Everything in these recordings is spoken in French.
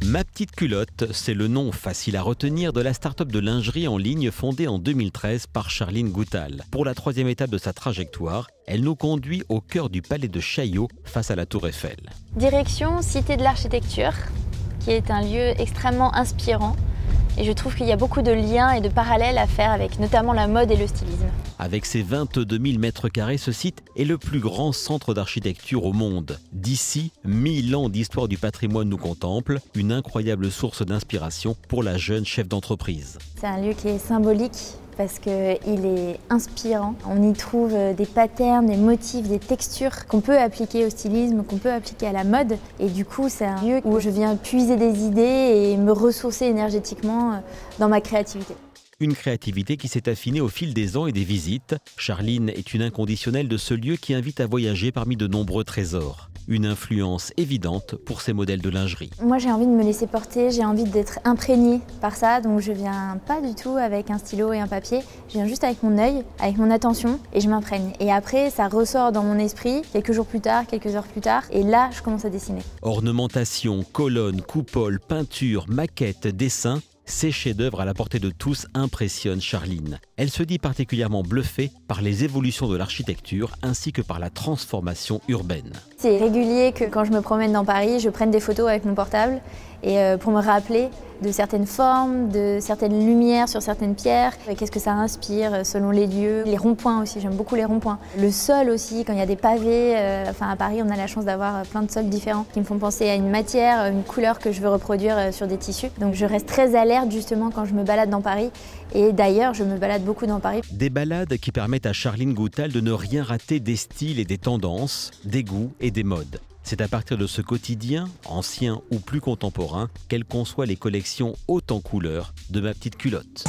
Ma petite culotte, c'est le nom facile à retenir de la start-up de lingerie en ligne fondée en 2013 par Charline Goutal. Pour la troisième étape de sa trajectoire, elle nous conduit au cœur du palais de Chaillot, face à la Tour Eiffel. Direction Cité de l'Architecture, qui est un lieu extrêmement inspirant. Et je trouve qu'il y a beaucoup de liens et de parallèles à faire avec notamment la mode et le stylisme. Avec ses 22 000 mètres carrés, ce site est le plus grand centre d'architecture au monde. D'ici, 1000 ans d'histoire du patrimoine nous contemplent, une incroyable source d'inspiration pour la jeune chef d'entreprise. C'est un lieu qui est symbolique parce qu'il est inspirant. On y trouve des patterns, des motifs, des textures qu'on peut appliquer au stylisme, qu'on peut appliquer à la mode. Et du coup, c'est un lieu où je viens puiser des idées et me ressourcer énergétiquement dans ma créativité. Une créativité qui s'est affinée au fil des ans et des visites. Charline est une inconditionnelle de ce lieu qui invite à voyager parmi de nombreux trésors. Une influence évidente pour ces modèles de lingerie. Moi, j'ai envie de me laisser porter, j'ai envie d'être imprégnée par ça, donc je viens pas du tout avec un stylo et un papier, je viens juste avec mon œil, avec mon attention et je m'imprègne. Et après, ça ressort dans mon esprit quelques jours plus tard, quelques heures plus tard, et là, je commence à dessiner. Ornementation, colonnes, coupoles, peintures, maquettes, dessins, ces chefs-d'œuvre à la portée de tous impressionnent Charline. Elle se dit particulièrement bluffée par les évolutions de l'architecture ainsi que par la transformation urbaine. C'est régulier que quand je me promène dans Paris, je prenne des photos avec mon portable et pour me rappeler de certaines formes, de certaines lumières sur certaines pierres, qu'est-ce que ça inspire selon les lieux. Les ronds-points aussi, j'aime beaucoup les ronds-points. Le sol aussi, quand il y a des pavés, à Paris on a la chance d'avoir plein de sols différents qui me font penser à une matière, une couleur que je veux reproduire sur des tissus. Donc je reste très alerte justement quand je me balade dans Paris et d'ailleurs je me balade beaucoup dans Paris. Des balades qui permettent à Charline Goutal de ne rien rater des styles et des tendances, des goûts et des modes. C'est à partir de ce quotidien, ancien ou plus contemporain, qu'elle conçoit les collections hautes en couleurs de Ma petite culotte.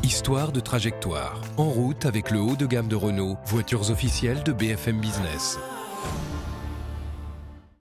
Histoire de trajectoire. En route avec le haut de gamme de Renault, voitures officielles de BFM Business.